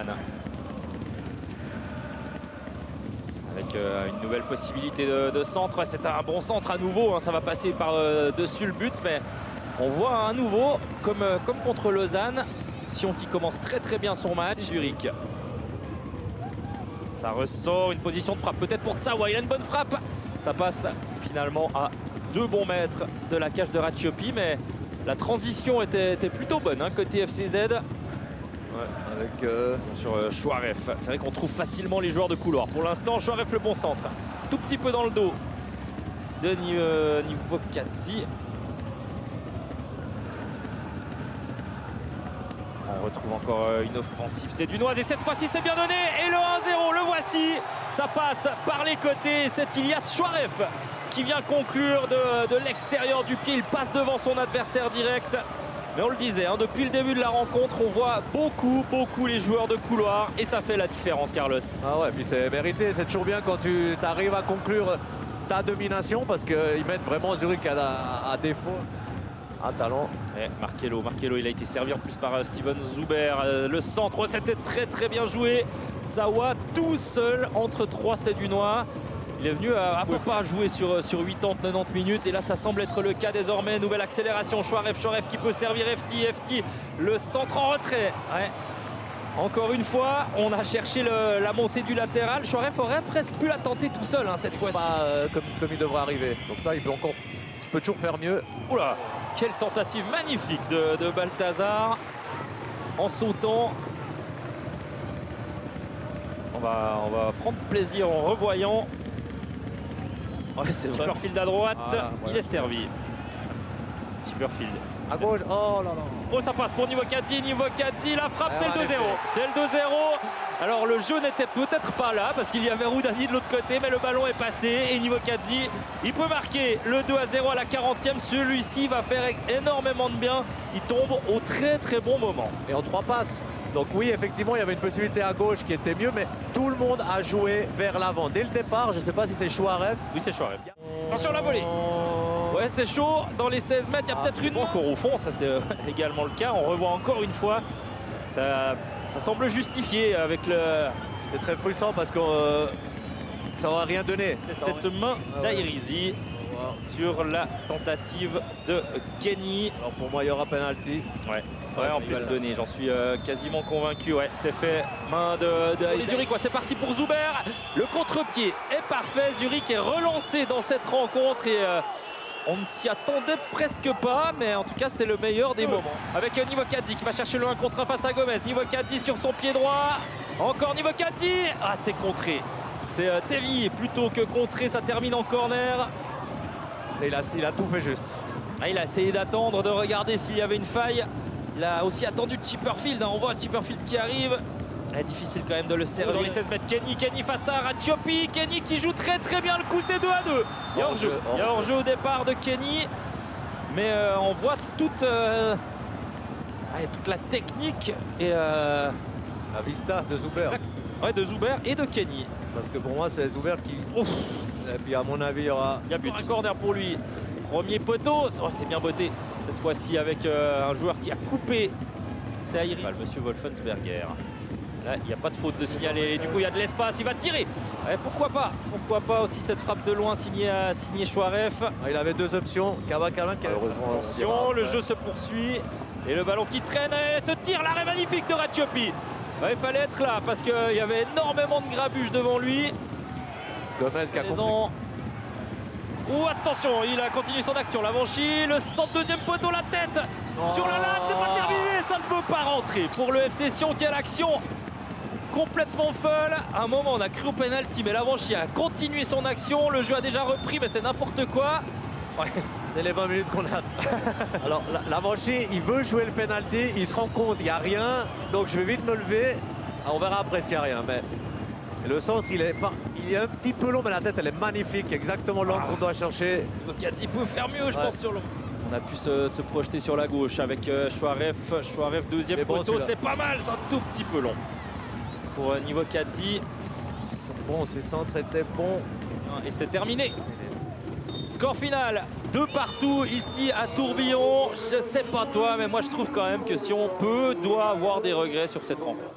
Roman. Avec une nouvelle possibilité de centre. C'est un bon centre à nouveau, hein. Ça va passer par-dessus le but, mais on voit à nouveau, comme contre Lausanne, Sion qui commence très bien son match. Zurich. Ça ressort, une position de frappe peut-être pour Tsawa. Il a une bonne frappe. Ça passe finalement à 2 bons mètres de la cage de Ratiopi, mais la transition était plutôt bonne, hein, côté FCZ. Ouais, avec sur Chouaref. C'est vrai qu'on trouve facilement les joueurs de couloir. Pour l'instant, Chouaref le bon centre. Tout petit peu dans le dos de Nivokadzi. On retrouve encore une offensive sédunoise et cette fois-ci c'est bien donné. Et le 1-0, le voici. Ça passe par les côtés. C'est Ilias Chouaref qui vient conclure de l'extérieur du pied. Il passe devant son adversaire direct. Mais on le disait, hein, depuis le début de la rencontre, on voit beaucoup les joueurs de couloir et ça fait la différence, Carlos. Ah ouais, puis c'est mérité. C'est toujours bien quand tu arrives à conclure ta domination parce qu'ils mettent vraiment Zurich à défaut. Un talent. Et Markello, il a été servi en plus par Steven Zuber. Le centre, c'était très bien joué. Tsawa tout seul entre 3 Sédunois. Il est venu à peu pas jouer sur 80-90 minutes et là ça semble être le cas désormais. Nouvelle accélération, Chouaref qui peut servir FT, le centre en retrait. Ouais. Encore une fois, on a cherché la montée du latéral. Chouaref aurait presque pu la tenter tout seul, hein, cette fois-ci. Comme il devrait arriver. Donc ça, il peut toujours faire mieux. Oula, quelle tentative magnifique de Balthazar en sautant. On va prendre plaisir en revoyant. Ouais, c'est vrai. Chipperfield à droite, voilà. Il est servi. Chipperfield. À gauche, oh là là. Oh, ça passe pour Nivokadzi, la frappe, c'est le 2-0. C'est le 2-0. Alors le jeu n'était peut-être pas là parce qu'il y avait Roudani de l'autre côté, mais le ballon est passé et Nivokadzi, il peut marquer le 2-0 à la 40e. Celui-ci va faire énormément de bien. Il tombe au très bon moment. Et en 3 passes. Donc oui, effectivement, il y avait une possibilité à gauche qui était mieux, mais tout le monde a joué vers l'avant. Dès le départ, je ne sais pas si c'est Chouaref. Oui, c'est Chouaref. Attention la volée. Ouais, c'est chaud. Dans les 16 mètres, il y a peut-être une encore au fond. Ça, c'est également le cas. On revoit encore une fois. Ça semble justifié avec le... C'est très frustrant parce que ça n'aurait rien donné. Cette main d'Airizi sur la tentative de Kenny. Alors pour moi, il y aura penalty. Ouais, en plus donné, j'en suis quasiment convaincu. Ouais, c'est fait. Main de Zurich. C'est parti pour Zuber. Le contre-pied est parfait. Zurich est relancé dans cette rencontre et on ne s'y attendait presque pas, mais en tout cas, c'est le meilleur des moments. Avec Nivokadzi qui va chercher le 1 contre 1 face à Gomez. Nivokadzi sur son pied droit. Encore Nivokadzi. Ah, c'est contré. C'est dévié plutôt que contré. Ça termine en corner. Et il a tout fait juste. Ah, il a essayé d'attendre, de regarder s'il y avait une faille. Il a aussi attendu Chipperfield. On voit Chipperfield qui arrive. Difficile quand même de le servir. Dans les 16 mètres, Kenny face à Ratiopi. Kenny qui joue très bien le coup, c'est 2-2. Il y a hors-jeu. Il y a hors-jeu au départ de Kenny. Mais on voit toute la technique et la vista de Zuber. Ouais, de Zuber et de Kenny. Parce que pour moi, c'est Zuber qui... Ouf. Et puis à mon avis, il y aura... Il y a but. Un corner pour lui. Premier poteau. Oh, c'est bien botté. Cette fois-ci avec un joueur qui a coupé. C'est Airizi. Monsieur Wolfensberger. Là, il n'y a pas de faute de signaler. Du coup, il y a de l'espace. Il va tirer. Pourquoi pas aussi cette frappe de loin signée Chouaref. Il avait 2 options. Cavacarin qui a heureusement... Attention, le jeu se poursuit. Et le ballon qui traîne. Et ce tir, l'arrêt magnifique de Ratiopi. Il fallait être là parce qu'il y avait énormément de grabuge devant lui. Gomez qui a compris. Attention, il a continué son action. L'Avanchy, le centre, deuxième poteau, la tête sur la latte, c'est pas terminé, ça ne veut pas rentrer. Pour le FC Sion, quelle action complètement folle. À un moment, on a cru au penalty, mais l'Avanchy a continué son action. Le jeu a déjà repris, mais c'est n'importe quoi. Ouais. C'est les 20 minutes qu'on a. Alors, l'Avanchy, il veut jouer le penalty, il se rend compte, il n'y a rien, donc je vais vite me lever. On verra après s'il n'y a rien, mais... Et le centre, il est un petit peu long, mais la tête, elle est magnifique. Exactement l'angle qu'on doit chercher. Nivokadzi peut faire mieux, je pense, sur le... On a pu se projeter sur la gauche avec Chouaref. Chouaref, deuxième poteau, c'est pas mal, c'est un tout petit peu long. Pour Nivokadzi. Ils sont bons, ces centres étaient bons. Et c'est terminé. Score final, 2 partout ici à Tourbillon. Je sais pas toi, mais moi je trouve quand même que Sion doit avoir des regrets sur cette rencontre.